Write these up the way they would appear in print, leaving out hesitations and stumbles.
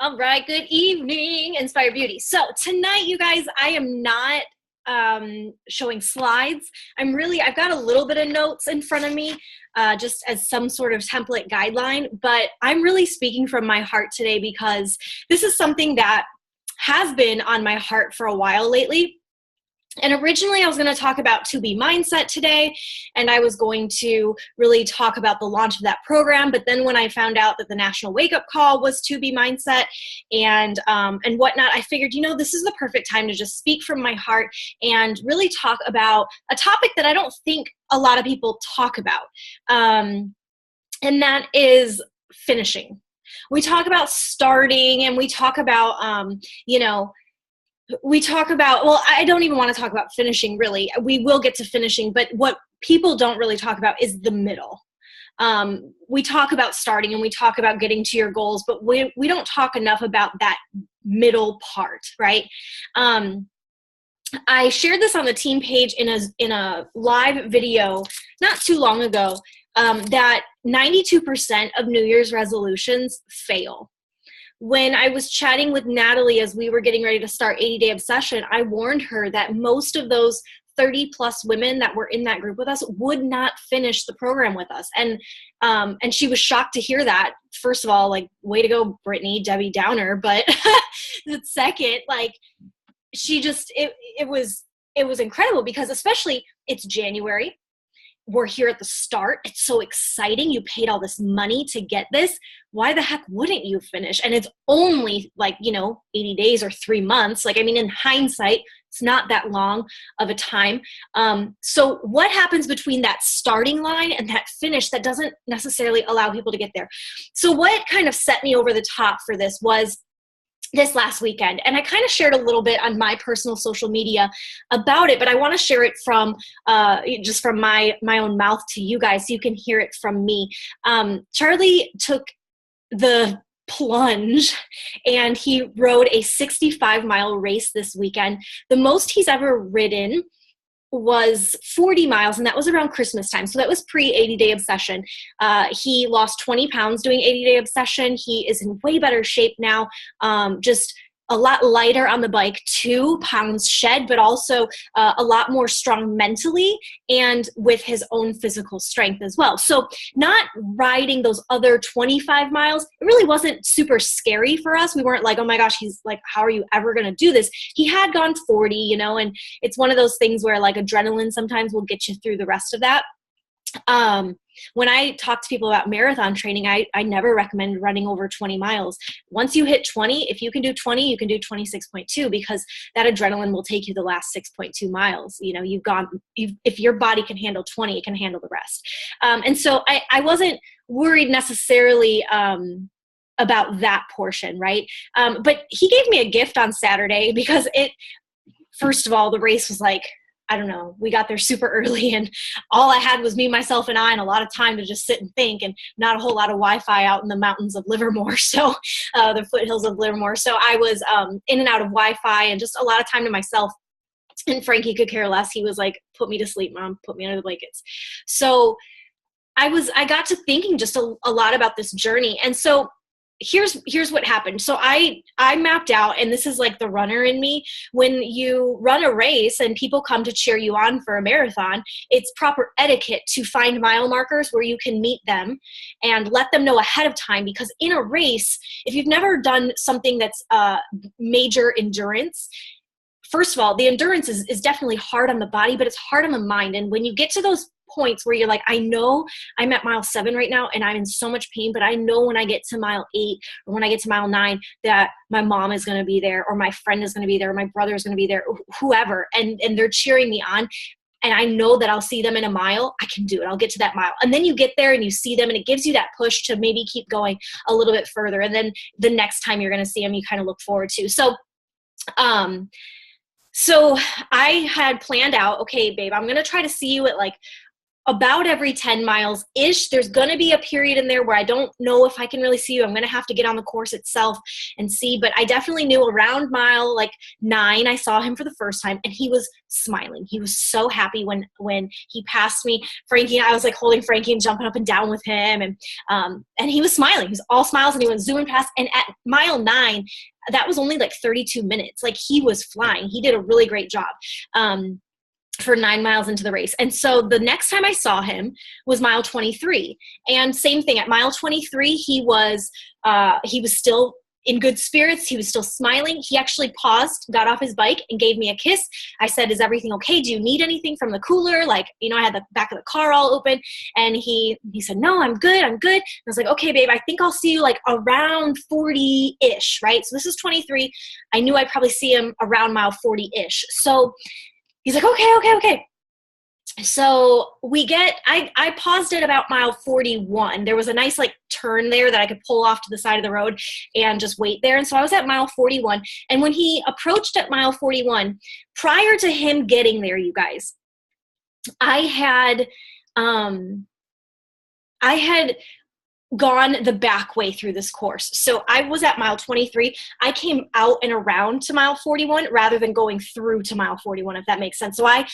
All right, good evening, Inspire Beauty. So tonight, you guys, I am not showing slides. I've got a little bit of notes in front of me, just as some sort of template guideline, but I'm really speaking from my heart today because this is something that has been on my heart for a while lately. And originally I was going to talk about To Be Mindset today, and I was going to really talk about the launch of that program. But then when I found out that the National Wake Up Call was To Be Mindset and whatnot, I figured, this is the perfect time to just speak from my heart and really talk about a topic that I don't think a lot of people talk about. And that is finishing. We talk about starting, and we talk about, well, I don't even want to talk about finishing, really. We will get to finishing, but what people don't really talk about is the middle. We talk about starting and we talk about getting to your goals, but we don't talk enough about that middle part, right? I shared this on the team page in a live video not too long ago, that 92% of New Year's resolutions fail. When I was chatting with Natalie as we were getting ready to start 80-Day Obsession, I warned her that most of those 30 plus women that were in that group with us would not finish the program with us. And she was shocked to hear that. First of all, like, way to go, Brittany, Debbie Downer. But the second, like, it was incredible because especially it's January. We're here at the start. It's so exciting. You paid all this money to get this. Why the heck wouldn't you finish? And it's only 80 days or 3 months. In hindsight, it's not that long of a time. So what happens between that starting line and that finish that doesn't necessarily allow people to get there? So what kind of set me over the top for this was this last weekend. And I kind of shared a little bit on my personal social media about it, but I want to share it from just from my own mouth to you guys so you can hear it from me. Charlie took the plunge and he rode a 65-mile race this weekend. The most he's ever ridden was 40 miles, and that was around Christmas time. So that was pre-80-Day Obsession. He lost 20 pounds doing 80-Day Obsession. He is in way better shape now, just a lot lighter on the bike, 2 pounds shed, but also a lot more strong mentally and with his own physical strength as well. So not riding those other 25 miles, it really wasn't super scary for us. We weren't like, oh my gosh, he's like, how are you ever going to do this? He had gone 40, and it's one of those things where like adrenaline sometimes will get you through the rest of that. When I talk to people about marathon training, I never recommend running over 20 miles. Once you hit 20, if you can do 20, you can do 26.2 because that adrenaline will take you the last 6.2 miles. If your body can handle 20, it can handle the rest. And so I wasn't worried necessarily about that portion, right? But he gave me a gift on Saturday because first of all, the race was like, I don't know, we got there super early and all I had was me, myself, and I, and a lot of time to just sit and think and not a whole lot of Wi-Fi out in the mountains of Livermore. So the foothills of Livermore. So I was in and out of Wi-Fi and just a lot of time to myself. And Frankie could care less. He was like, put me to sleep, Mom, put me under the blankets. So I got to thinking just a lot about this journey. And so here's what happened. So I mapped out, and this is like the runner in me. When you run a race and people come to cheer you on for a marathon, it's proper etiquette to find mile markers where you can meet them and let them know ahead of time. Because in a race, if you've never done something that's major endurance, first of all, the endurance is definitely hard on the body, but it's hard on the mind. And when you get to those points where you're like, I know I'm at mile 7 right now and I'm in so much pain, but I know when I get to mile 8 or when I get to mile 9 that my mom is going to be there or my friend is going to be there or my brother is going to be there, whoever, and they're cheering me on. And I know that I'll see them in a mile. I can do it. I'll get to that mile. And then you get there and you see them and it gives you that push to maybe keep going a little bit further. And then the next time you're going to see them, you kind of look forward to. So I had planned out, okay, babe, I'm going to try to see you at like about every 10 miles ish. There's going to be a period in there where I don't know if I can really see you. I'm going to have to get on the course itself and see, but I definitely knew around mile like 9, I saw him for the first time, and he was smiling. He was so happy when he passed me. Frankie, I was like holding Frankie and jumping up and down with him. And he was smiling. He was all smiles, and he went zooming past. And at mile 9, that was only like 32 minutes. Like, he was flying. He did a really great job. For 9 miles into the race. And so the next time I saw him was mile 23. And same thing, at mile 23, he was still in good spirits. He was still smiling. He actually paused, got off his bike, and gave me a kiss. I said, "Is everything okay? Do you need anything from the cooler?" Like, I had the back of the car all open. And he said, "No, I'm good. I'm good." And I was like, "Okay, babe, I think I'll see you like around 40-ish, right?" So this is 23. I knew I'd probably see him around mile 40-ish. So he's like, okay. So I paused at about mile 41. There was a nice like turn there that I could pull off to the side of the road and just wait there. And so I was at mile 41. And when he approached at mile 41, prior to him getting there, you guys, I had gone the back way through this course. So I was at mile 23. I came out and around to mile 41 rather than going through to mile 41, if that makes sense. So I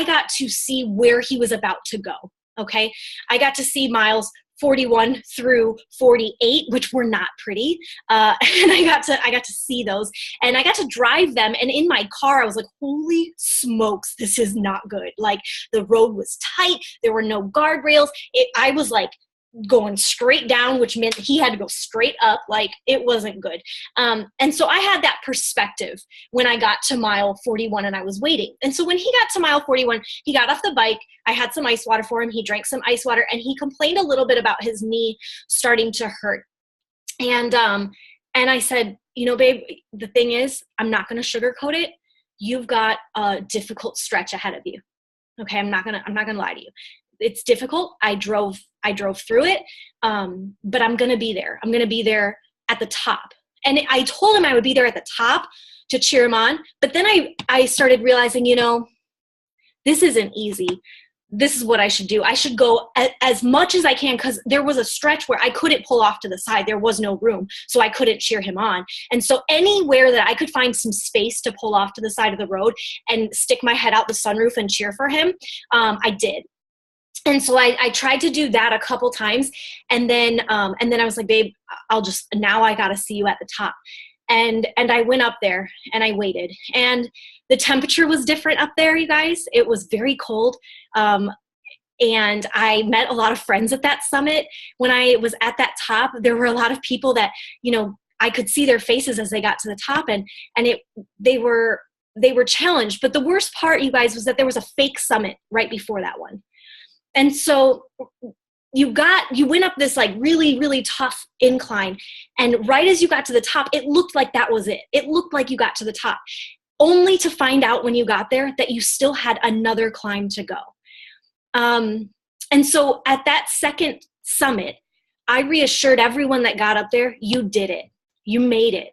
got to see where he was about to go. Okay. I got to see miles 41 through 48, which were not pretty. And I got to see those, and I got to drive them. And in my car, I was like, holy smokes, this is not good. Like, the road was tight. There were no guardrails. I was like going straight down, which meant he had to go straight up. Like, it wasn't good. And so I had that perspective when I got to mile 41 and I was waiting. And so when he got to mile 41, he got off the bike. I had some ice water for him. He drank some ice water, and he complained a little bit about his knee starting to hurt. And I said, babe, the thing is, I'm not going to sugarcoat it. You've got a difficult stretch ahead of you. Okay. I'm not going to lie to you. It's difficult. I drove through it. But I'm going to be there. I'm going to be there at the top. And I told him I would be there at the top to cheer him on. But then I started realizing, this isn't easy. This is what I should do. I should go as much as I can, because there was a stretch where I couldn't pull off to the side. There was no room, so I couldn't cheer him on. And so anywhere that I could find some space to pull off to the side of the road and stick my head out the sunroof and cheer for him, I did. And so I tried to do that a couple times. And then I was like, babe, now I got to see you at the top. And I went up there and I waited, and the temperature was different up there, you guys. It was very cold. And I met a lot of friends at that summit. When I was at that top, there were a lot of people that, I could see their faces as they got to the top, and they were challenged. But the worst part, you guys, was that there was a fake summit right before that one. And so you went up this like really, really tough incline. And right as you got to the top, it looked like that was it. It looked like you got to the top, only to find out when you got there that you still had another climb to go. And so at that second summit, I reassured everyone that got up there, you did it. You made it.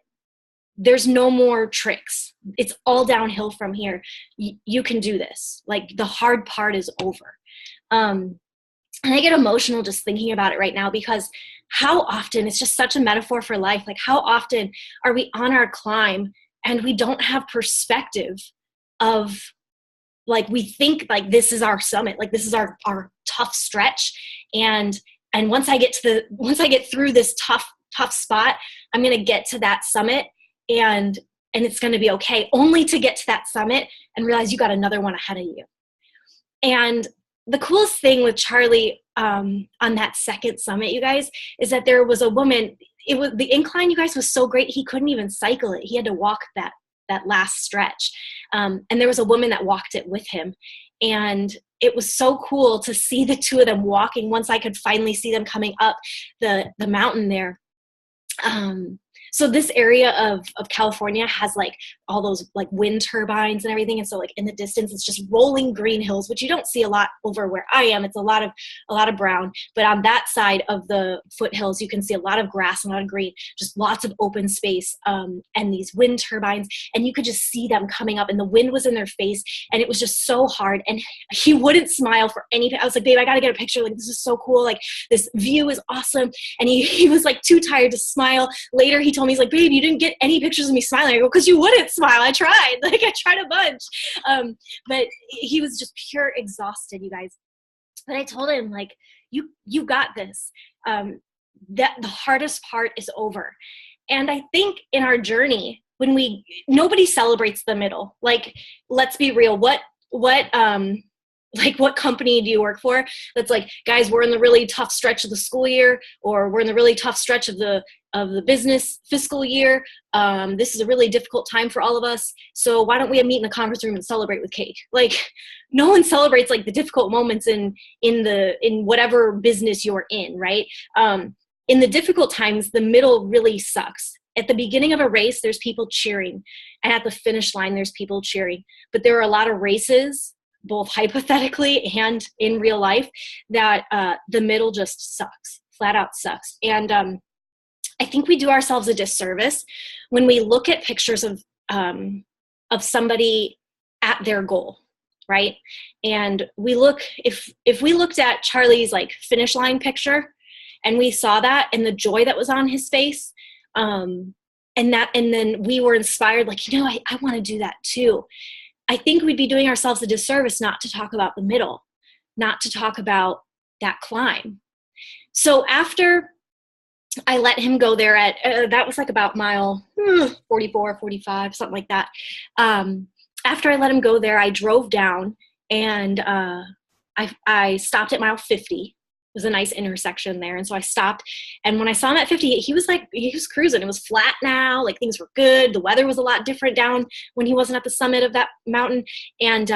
There's no more tricks. It's all downhill from here. You can do this. Like, the hard part is over. And I get emotional just thinking about it right now, because how often, it's just such a metaphor for life. Like, how often are we on our climb and we don't have perspective of, like, we think like this is our summit, like this is our tough stretch. And once I get through this tough spot, I'm going to get to that summit and it's going to be okay, only to get to that summit and realize you got another one ahead of you. And the coolest thing with Charlie on that second summit, you guys, is that there was a woman. The incline, you guys, was so great, he couldn't even cycle it. He had to walk that last stretch. And there was a woman that walked it with him. And it was so cool to see the two of them walking once I could finally see them coming up the mountain there. So this area of California has like all those like wind turbines and everything. And so like in the distance, it's just rolling green hills, which you don't see a lot over where I am. It's a lot of brown, but on that side of the foothills, you can see a lot of grass and a lot of green, just lots of open space, and these wind turbines, and you could just see them coming up, and the wind was in their face, and it was just so hard. And he wouldn't smile for anything. I was like, babe, I got to get a picture. Like, this is so cool. Like, this view is awesome. And he was like too tired to smile. Later, he told me, he's like, babe, you didn't get any pictures of me smiling. I go, because you wouldn't smile. I tried. Like, I tried a bunch. But he was just pure exhausted, you guys. But I told him, like, you got this. That the hardest part is over. And I think in our journey, when nobody celebrates the middle. Like, let's be real. What company do you work for that's like, guys, we're in the really tough stretch of the school year, or we're in the really tough stretch of the business fiscal year. This is a really difficult time for all of us. So why don't we meet in the conference room and celebrate with cake? Like, no one celebrates like the difficult moments in whatever business you're in, right? In the difficult times, the middle really sucks. At the beginning of a race, there's people cheering. And at the finish line, there's people cheering. But there are a lot of races, both hypothetically and in real life, that the middle just sucks, flat out sucks. And I think we do ourselves a disservice when we look at pictures of somebody at their goal, right? And if we looked at Charlie's like finish line picture, and we saw that and the joy that was on his face, and then we were inspired, like, I want to do that too. I think we'd be doing ourselves a disservice not to talk about the middle, not to talk about that climb. So after I let him go there at, that was like about mile 44, 45, something like that. After I let him go there, I drove down, and I stopped at mile 50. It was a nice intersection there. And so I stopped, and when I saw him at 50, he was cruising. It was flat now, like things were good. The weather was a lot different down when he wasn't at the summit of that mountain. And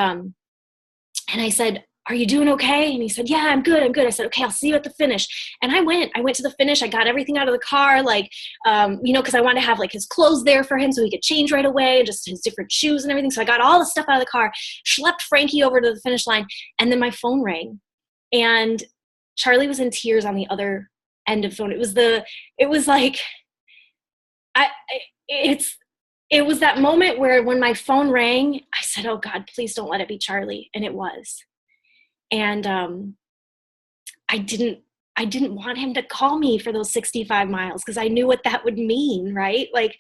I said, "Are you doing okay?" And he said, "Yeah, I'm good. I'm good." I said, "Okay, I'll see you at the finish." And I went to the finish. I got everything out of the car, like, because I wanted to have like his clothes there for him so he could change right away, and just his different shoes and everything. So I got all the stuff out of the car, schlepped Frankie over to the finish line, and then my phone rang, and Charlie was in tears on the other end of the phone. It was that moment where when my phone rang, I said, "Oh God, please don't let it be Charlie." And it was. And I didn't want him to call me for those 65 miles because I knew what that would mean, right? Like,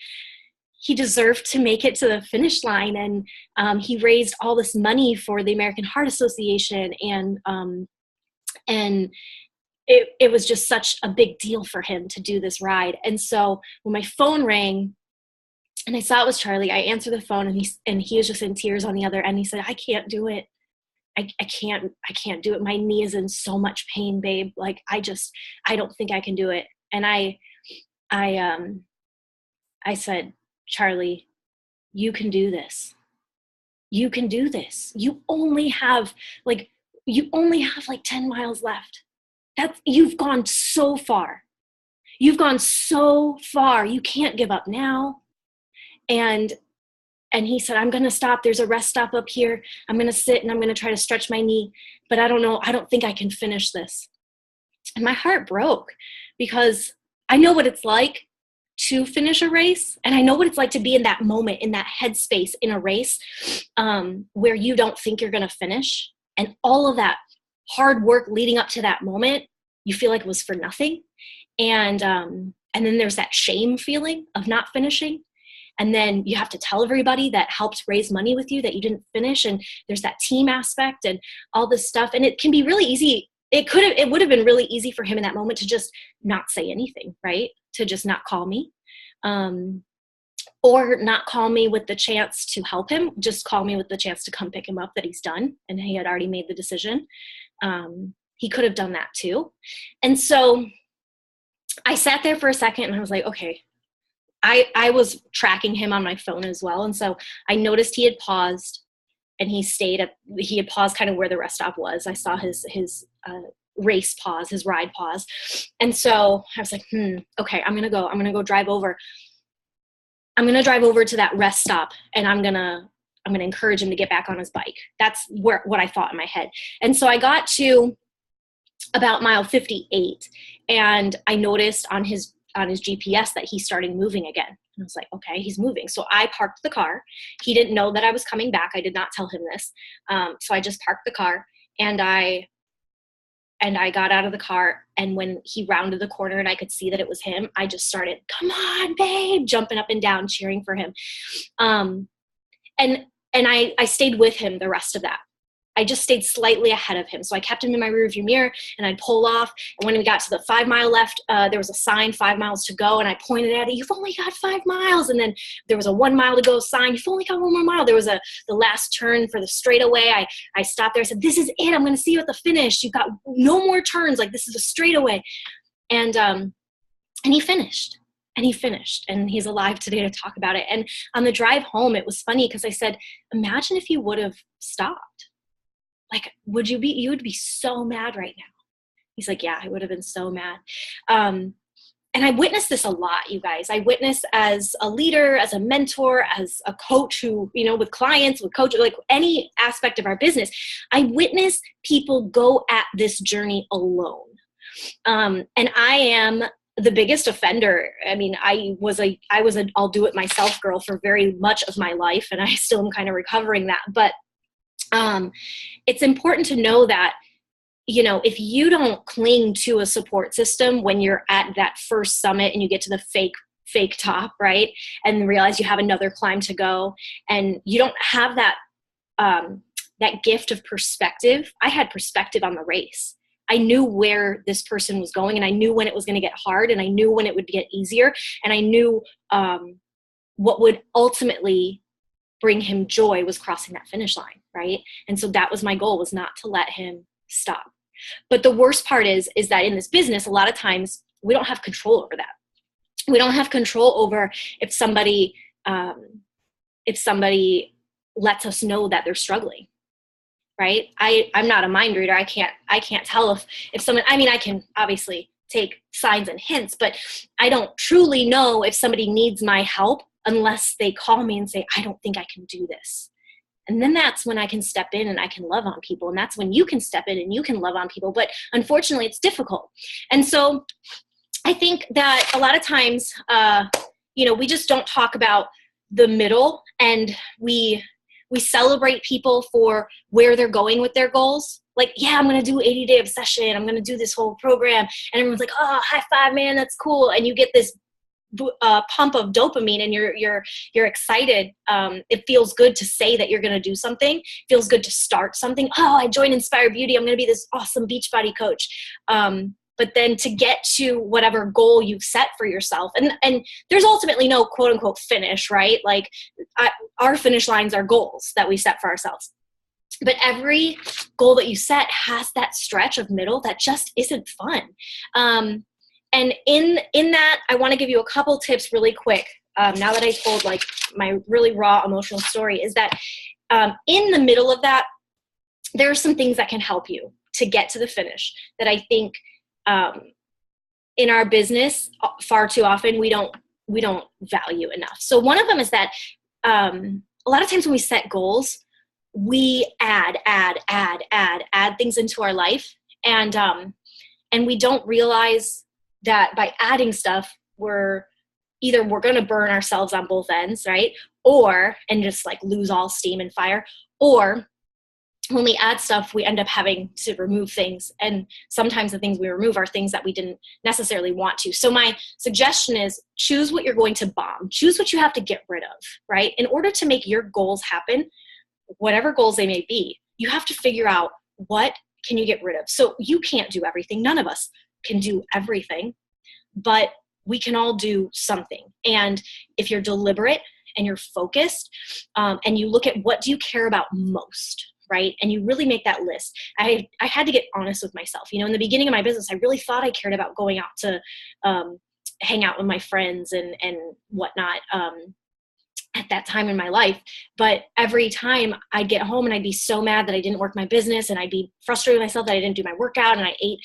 he deserved to make it to the finish line. And he raised all this money for the American Heart Association. And it was just such a big deal for him to do this ride. And so when my phone rang and I saw it was Charlie, I answered the phone, and he was just in tears on the other end. He said, "I can't do it. I can't do it. My knee is in so much pain, babe. Like, I don't think I can do it." And I said, "Charlie, you can do this. You can do this. You only have like 10 miles left. You've gone so far. You've gone so far. You can't give up now." And he said, "I'm going to stop. There's a rest stop up here. I'm going to sit and I'm going to try to stretch my knee, but I don't know. I don't think I can finish this." And my heart broke because I know what it's like to finish a race. And I know what it's like to be in that moment, in that headspace in a race, where you don't think you're going to finish. And all of that hard work leading up to that moment, you feel like it was for nothing. And then there's that shame feeling of not finishing. And then you have to tell everybody that helped raise money with you that you didn't finish. And there's that team aspect and all this stuff. And it can be really easy. It would have been really easy for him in that moment to just not say anything, right? To just not call me. Or not call me with the chance to help him, just call me with the chance to come pick him up, that he's done and he had already made the decision. He could have done that too. And so I sat there for a second and I was like, okay, I was tracking him on my phone as well. And so I noticed he had paused and he had paused kind of where the rest stop was. I saw his race pause, his ride pause. And so I was like, okay, I'm going to go drive over. I'm going to drive over to that rest stop and I'm going to encourage him to get back on his bike. That's what I thought in my head. And so I got to about mile 58 and I noticed on his GPS that he started moving again. And I was like, okay, he's moving. So I parked the car. He didn't know that I was coming back. I did not tell him this. So I just parked the car and I got out of the car, and when he rounded the corner and I could see that it was him, I just started, come on, babe, jumping up and down, cheering for him. And I stayed with him the rest of that. I just stayed slightly ahead of him. So I kept him in my rearview mirror and I'd pull off. And when we got to the 5 mile left, there was a sign, 5 miles to go. And I pointed at it, you've only got 5 miles. And then there was a 1 mile to go sign. You've only got 1 more mile. There was the last turn for the straightaway. I stopped there. I said, this is it. I'm going to see you at the finish. You've got no more turns. Like, this is a straightaway. And he finished. And he finished, and he's alive today to talk about it. And on the drive home, it was funny because I said, imagine if you would have stopped. Like, you would be so mad right now. He's like, yeah, I would have been so mad. And I witnessed this a lot, you guys. I witnessed as a leader, as a mentor, as a coach who, with clients, with coaches, like any aspect of our business, I witnessed people go at this journey alone. And I am the biggest offender. I mean, I was an I'll do it myself girl for very much of my life. And I still am kind of recovering that. But it's important to know that, if you don't cling to a support system when you're at that first summit and you get to the fake top, right? And realize you have another climb to go and you don't have that gift of perspective. I had perspective on the race. I knew where this person was going and I knew when it was going to get hard and I knew when it would get easier. And I knew what would ultimately bring him joy was crossing that finish line, right? And so that was my goal, was not to let him stop. But the worst part is that in this business, a lot of times we don't have control over that. We don't have control over if somebody lets us know that they're struggling, right? I'm not a mind reader. I can't tell if someone, I can obviously take signs and hints, but I don't truly know if somebody needs my help unless they call me and say, I don't think I can do this. And then that's when I can step in and I can love on people. And that's when you can step in and you can love on people. But unfortunately, it's difficult. And so I think that a lot of times, we just don't talk about the middle, and we celebrate people for where they're going with their goals. Like, yeah, I'm going to do 80-day obsession. I'm going to do this whole program. And everyone's like, oh, high five, man, that's cool. And you get this pump of dopamine and you're excited. It feels good to say that you're going to do something. It feels good to start something. Oh, I joined Inspire Beauty. I'm going to be this awesome Beachbody coach. But then to get to whatever goal you've set for yourself, and there's ultimately no quote unquote finish, right? Like our finish lines are goals that we set for ourselves. But every goal that you set has that stretch of middle that just isn't fun. And in that, I want to give you a couple tips really quick. Now that I told like my really raw emotional story, is that in the middle of that, there are some things that can help you to get to the finish that I think in our business far too often we don't value enough. So one of them is that a lot of times when we set goals, we add things into our life, and we don't realize that by adding stuff, we're going to burn ourselves on both ends, right? And just like lose all steam and fire. Or when we add stuff, we end up having to remove things. And sometimes the things we remove are things that we didn't necessarily want to. So my suggestion is choose what you're going to bomb. Choose what you have to get rid of, right? In order to make your goals happen, whatever goals they may be, you have to figure out what can you get rid of. So you can't do everything. None of us can do everything, but we can all do something. And if you're deliberate and you're focused, and you look at what do you care about most, right? And you really make that list. I had to get honest with myself. In the beginning of my business, I really thought I cared about going out to hang out with my friends and whatnot. At at that time in my life. But every time I'd get home and I'd be so mad that I didn't work my business, and I'd be frustrated with myself that I didn't do my workout, and I ate,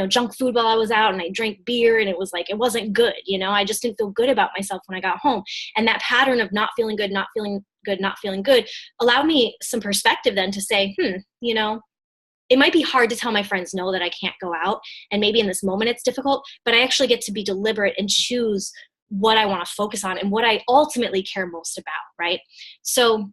junk food while I was out, and I drank beer, and it was like, it wasn't good. I just didn't feel good about myself when I got home. And that pattern of not feeling good, not feeling good allowed me some perspective then to say, it might be hard to tell my friends no that I can't go out. And maybe in this moment it's difficult, but I actually get to be deliberate and choose what I want to focus on and what I ultimately care most about, right? So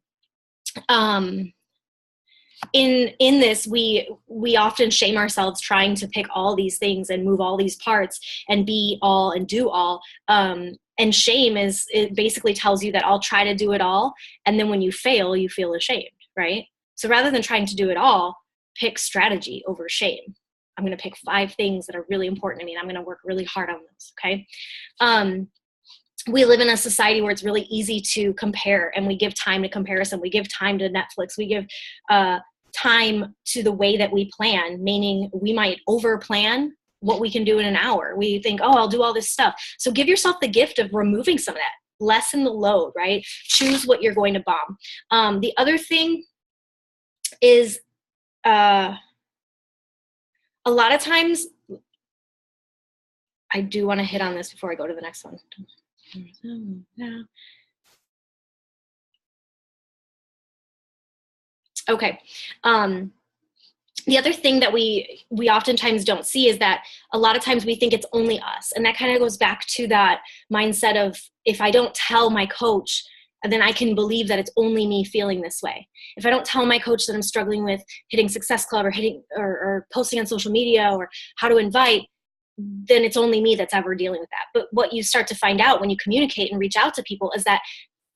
in this, we often shame ourselves trying to pick all these things and move all these parts and be all and do all. And shame it basically tells you that I'll try to do it all. And then when you fail, you feel ashamed, right? So rather than trying to do it all, pick strategy over shame. I'm going to pick 5 things that are really important to me, and I'm going to work really hard on those. Okay. We live in a society where it's really easy to compare, and we give time to comparison. We give time to Netflix. We give time to the way that we plan, meaning we might over plan what we can do in an hour. We think, oh, I'll do all this stuff. So give yourself the gift of removing some of that. Lessen the load, right? Choose what you're going to bomb. The other thing is a lot of times, I do want to hit on this before I go to the next one. Okay. The other thing that we oftentimes don't see is that a lot of times we think it's only us. And that kind of goes back to that mindset of, if I don't tell my coach, then I can believe that it's only me feeling this way. If I don't tell my coach that I'm struggling with hitting Success Club or posting on social media or how to invite, then it's only me that's ever dealing with that. But what you start to find out when you communicate and reach out to people is that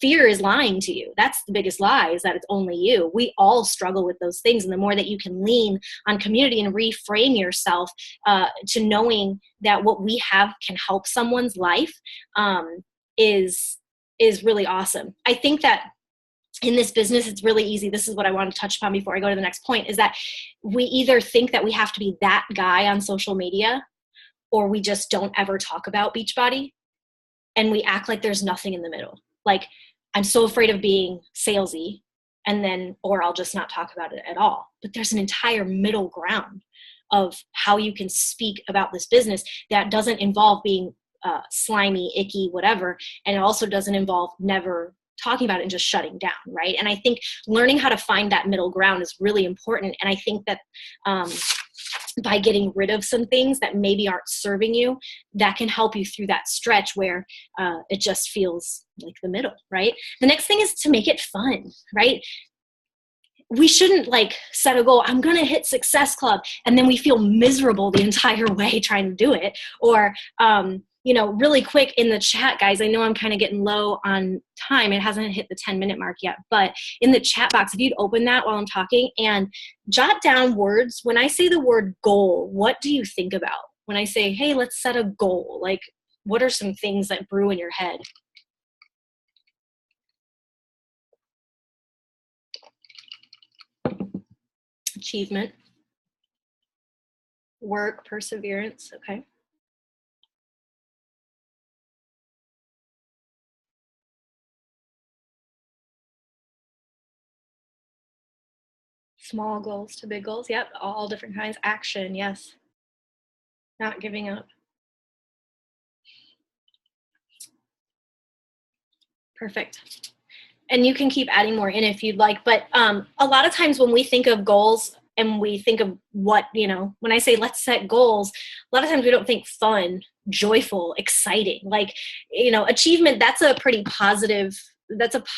fear is lying to you. That's the biggest lie, is that it's only you. We all struggle with those things. And the more that you can lean on community and reframe yourself to knowing that what we have can help someone's life is really awesome. I think that in this business, it's really easy. This is what I want to touch upon before I go to the next point, is that we either think that we have to be that guy on social media, or we just don't ever talk about Beachbody, and we act like there's nothing in the middle. Like, I'm so afraid of being salesy, or I'll just not talk about it at all. But there's an entire middle ground of how you can speak about this business that doesn't involve being slimy, icky, whatever. And it also doesn't involve never talking about it and just shutting down, right? And I think learning how to find that middle ground is really important. And I think that by getting rid of some things that maybe aren't serving you, that can help you through that stretch where it just feels like the middle, right? The next thing is to make it fun, right? We shouldn't set a goal, I'm going to hit Success Club, and then we feel miserable the entire way trying to do it. Or, really quick in the chat, guys, I know I'm kind of getting low on time. It hasn't hit the 10-minute mark yet, but in the chat box, if you'd open that while I'm talking and jot down words. When I say the word goal, what do you think about? When I say, hey, let's set a goal, what are some things that brew in your head? Achievement, work, perseverance. Okay. Small goals to big goals. Yep. All different kinds. Action. Yes. Not giving up. Perfect. And you can keep adding more in if you'd like. But a lot of times when we think of goals and we think of what, when I say let's set goals, a lot of times we don't think fun, joyful, exciting. Achievement, that's a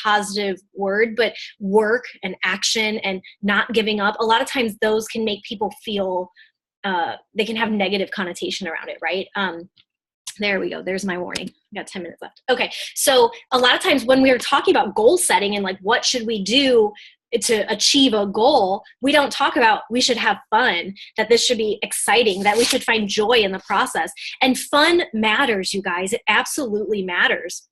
positive word, but work and action and not giving up, a lot of times those can make people feel, they can have negative connotation around it, right? There we go. There's my warning. I got 10 minutes left. Okay. So a lot of times when we're talking about goal setting and what should we do to achieve a goal, we don't talk about we should have fun, that this should be exciting, that we should find joy in the process. And fun matters, you guys. It absolutely matters.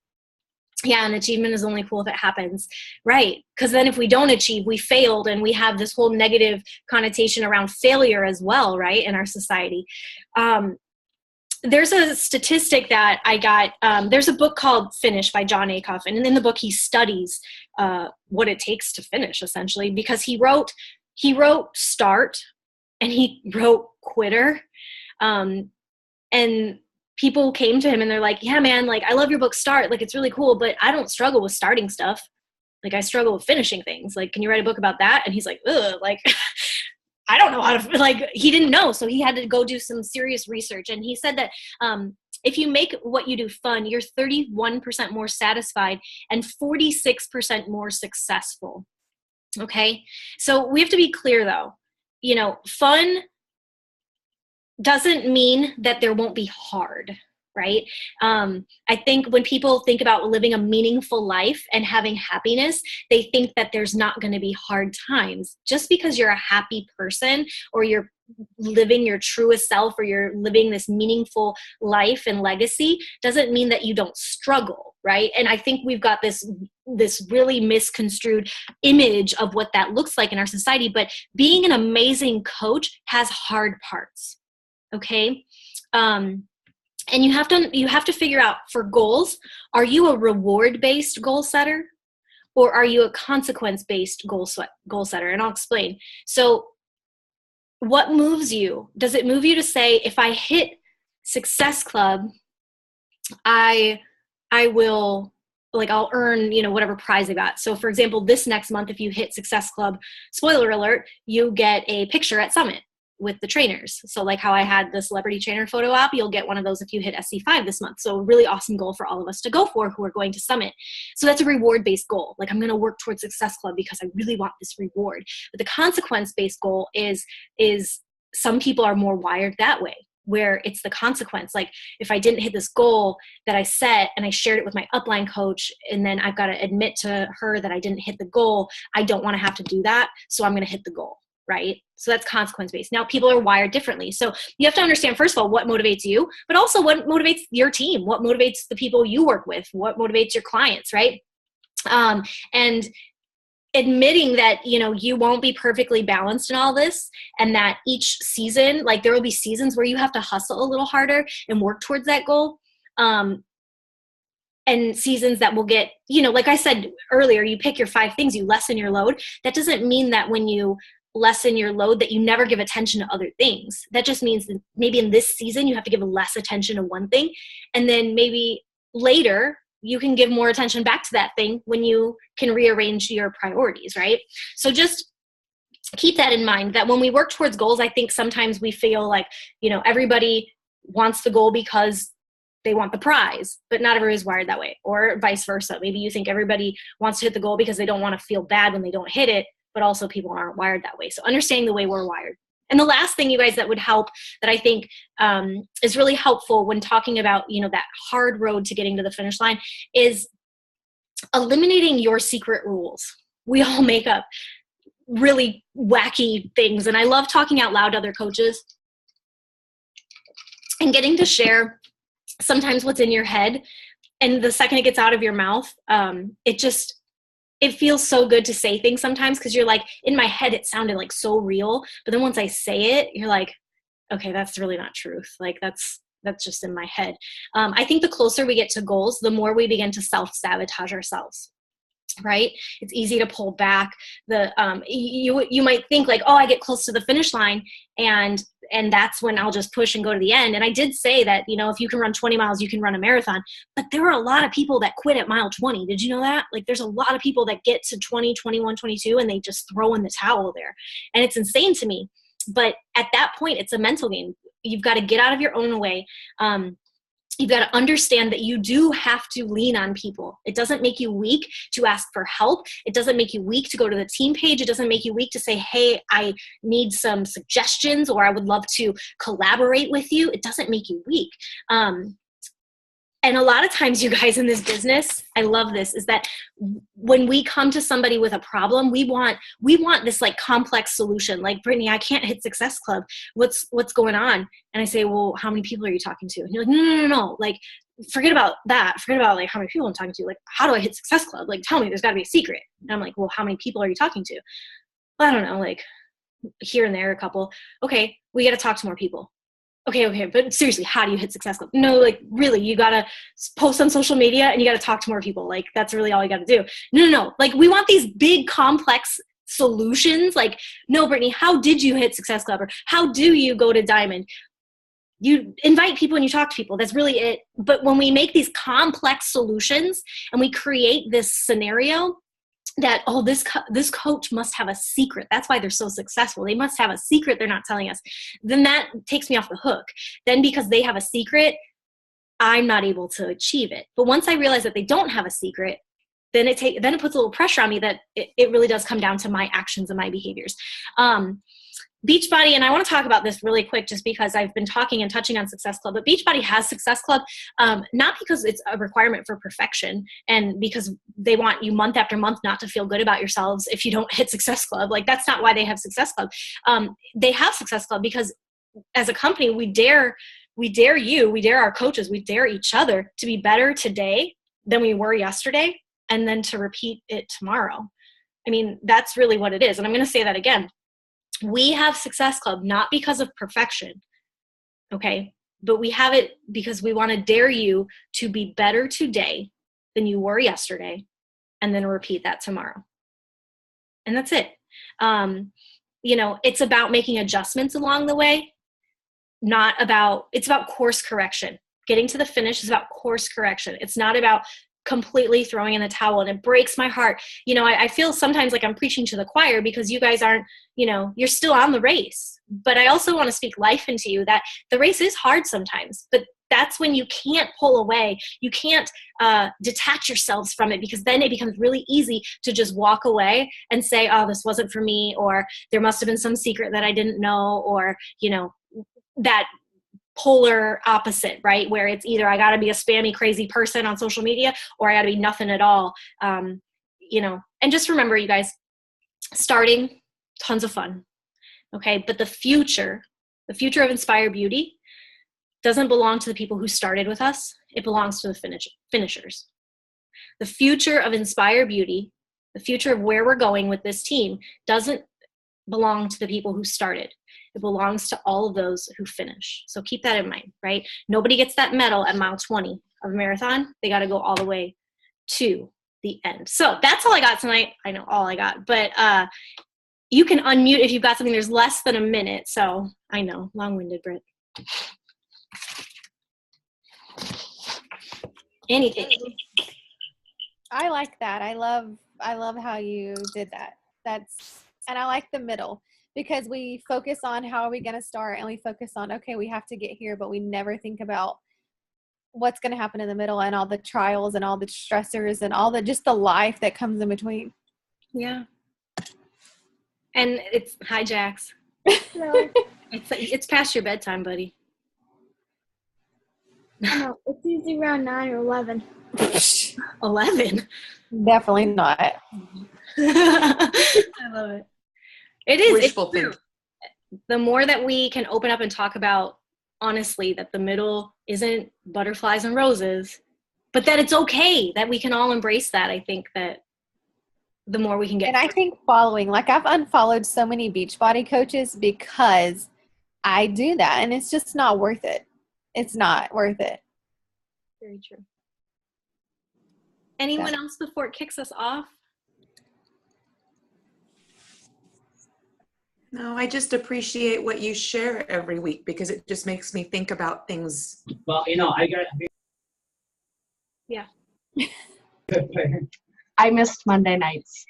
Yeah, and achievement is only cool if it happens, right? Because then if we don't achieve, we failed, and we have this whole negative connotation around failure as well, right, in our society. there's a statistic that I got. There's a book called Finish by John Acuff. And in the book, he studies what it takes to finish, essentially, because he wrote start and he wrote quitter. And people came to him and they're like, yeah, man, like, I love your book Start. Like, it's really cool, but I don't struggle with starting stuff. Like, I struggle with finishing things. Like, can you write a book about that? And he's like, ugh, like, I don't know how to, like, he didn't know. So he had to go do some serious research. And he said that if you make what you do fun, you're 31% more satisfied and 46% more successful. Okay. So we have to be clear though, you know, fun doesn't mean that there won't be hard, right? I think when people think about living a meaningful life and having happiness, they think that there's not going to be hard times. Just because you're a happy person or you're living your truest self or you're living this meaningful life and legacy doesn't mean that you don't struggle, right? And I think we've got this really misconstrued image of what that looks like in our society, but being an amazing coach has hard parts. Okay. And you have to figure out for goals, are you a reward-based goal setter or are you a consequence-based goal setter? And I'll explain. So what moves you? Does it move you to say, if I hit Success Club, I will, like, I'll earn, you know, whatever prize I got. So for example, this next month, if you hit Success Club, spoiler alert, you get a picture at Summit with the trainers. So like how I had the celebrity trainer photo op, you'll get one of those if you hit SC5 this month. So a really awesome goal for all of us to go for who are going to Summit. So that's a reward-based goal. Like, I'm going to work towards Success Club because I really want this reward. But the consequence-based goal is some people are more wired that way, where it's the consequence. Like, if I didn't hit this goal that I set and I shared it with my upline coach, and then I've got to admit to her that I didn't hit the goal, I don't want to have to do that. So I'm going to hit the goal. Right? So that's consequence-based. Now, people are wired differently. So you have to understand, first of all, what motivates you, but also what motivates your team, what motivates the people you work with, what motivates your clients, right? And admitting that, you know, you won't be perfectly balanced in all this, and that each season, like, there will be seasons where you have to hustle a little harder and work towards that goal. And seasons that will get, you know, like I said earlier, you pick your 5 things, you lessen your load. That doesn't mean that when you lessen your load that you never give attention to other things. That just means that maybe in this season you have to give less attention to one thing, and then maybe later you can give more attention back to that thing when you can rearrange your priorities, right? So just keep that in mind, that when we work towards goals, I think sometimes we feel like, you know, everybody wants the goal because they want the prize, but not everybody's wired that way, or vice versa. Maybe you think everybody wants to hit the goal because they don't want to feel bad when they don't hit it, but also people aren't wired that way. So understanding the way we're wired. And the last thing, you guys, that would help, that I think is really helpful when talking about, you know, that hard road to getting to the finish line, is eliminating your secret rules. We all make up really wacky things. And I love talking out loud to other coaches and getting to share sometimes what's in your head. And the second it gets out of your mouth, it feels so good to say things sometimes, because you're like, in my head, it sounded like so real. But then once I say it, you're like, okay, that's really not truth. Like, that's just in my head. I think the closer we get to goals, the more we begin to self-sabotage ourselves. Right? It's easy to pull back. You might think like, oh, I get close to the finish line and that's when I'll just push and go to the end. And I did say that, you know, if you can run 20 miles, you can run a marathon. But there are a lot of people that quit at mile 20. Did you know that? Like, there's a lot of people that get to 20, 21, 22, and they just throw in the towel there. And it's insane to me. But at that point, it's a mental game. You've got to get out of your own way. You've got to understand that you do have to lean on people. It doesn't make you weak to ask for help. It doesn't make you weak to go to the team page. It doesn't make you weak to say, hey, I need some suggestions, or I would love to collaborate with you. It doesn't make you weak. And a lot of times, you guys, in this business, I love this, is that when we come to somebody with a problem, we want this like complex solution. Like, Brittany, I can't hit Success Club. What's going on? And I say, well, how many people are you talking to? And you're like, no. Like, forget about that. Forget about like how many people I'm talking to. Like, how do I hit Success Club? Like, tell me, there's gotta be a secret. And I'm like, well, how many people are you talking to? Well, I don't know, like here and there, a couple. Okay, we got to talk to more people. okay, but seriously, how do you hit Success Club? No, like really, you gotta post on social media and you gotta talk to more people. Like that's really all you gotta do. No. Like we want these big, complex solutions. Like, no, Brittany, how did you hit Success Club? Or how do you go to Diamond? You invite people and you talk to people. That's really it. But when we make these complex solutions and we create this scenario that, oh, this coach must have a secret. That's why they're so successful. They must have a secret they're not telling us. Then that takes me off the hook. Then because they have a secret, I'm not able to achieve it. But once I realize that they don't have a secret, then it puts a little pressure on me that it really does come down to my actions and my behaviors. Beachbody, and I want to talk about this really quick just because I've been talking and touching on Success Club, but Beachbody has Success Club, not because it's a requirement for perfection and because they want you month after month not to feel good about yourselves if you don't hit Success Club. Like that's not why they have Success Club. They have Success Club because as a company, we dare you, we dare our coaches, we dare each other to be better today than we were yesterday and then to repeat it tomorrow. I mean, that's really what it is. And I'm going to say that again. We have Success Club not because of perfection, okay? But we have it because we want to dare you to be better today than you were yesterday and then repeat that tomorrow. And that's it. It's about making adjustments along the way, it's about course correction. Getting to the finish is about course correction. It's not about completely throwing in the towel, and it breaks my heart. I feel sometimes like I'm preaching to the choir because you guys aren't, you're still on the race. But I also want to speak life into you that the race is hard sometimes, but that's when you can't pull away. You can't detach yourselves from it because then it becomes really easy to just walk away and say, oh, this wasn't for me, or there must have been some secret that I didn't know, or, that polar opposite, right? Where it's either I got to be a spammy, crazy person on social media or I got to be nothing at all. And just remember, you guys, starting, tons of fun. Okay. But the future of Inspire Beauty doesn't belong to the people who started with us. It belongs to the finishers. The future of Inspire Beauty, the future of where we're going with this team doesn't belong to the people who started. It belongs to all of those who finish. So keep that in mind, right? Nobody gets that medal at mile 20 of a marathon. They got to go all the way to the end. So that's all I got tonight. I know all I got, but you can unmute if you've got something. There's less than a minute. So I know, long-winded, Britt. Anything. I like that. I love how you did that. And I like the middle. Because we focus on how are we going to start, and we focus on, okay, we have to get here, but we never think about what's going to happen in the middle and all the trials and all the stressors and all just the life that comes in between. Yeah. And it's, hi, Jax. No. It's past your bedtime, buddy. No, it's usually around 9 or 11. 11? Definitely not. I love it. It is. Wishful thinking. The more that we can open up and talk about, honestly, that the middle isn't butterflies and roses, but that it's okay, that we can all embrace that. I think that the more we can get. And I think I've unfollowed so many Beachbody coaches because I do that, and it's just not worth it. It's not worth it. Very true. Anyone else before it kicks us off? No, I just appreciate what you share every week because it just makes me think about things. Well, I got. Yeah. I missed Monday nights,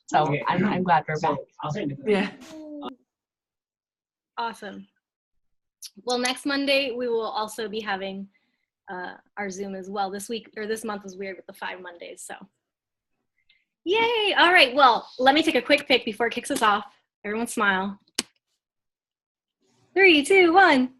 so Okay. I'm glad we're back. I'll send it. Yeah. Awesome. Well, next Monday we will also be having our Zoom as well. This month was weird with the 5 Mondays, so yay! All right. Well, let me take a quick pic before it kicks us off. Everyone smile. 3, 2, 1.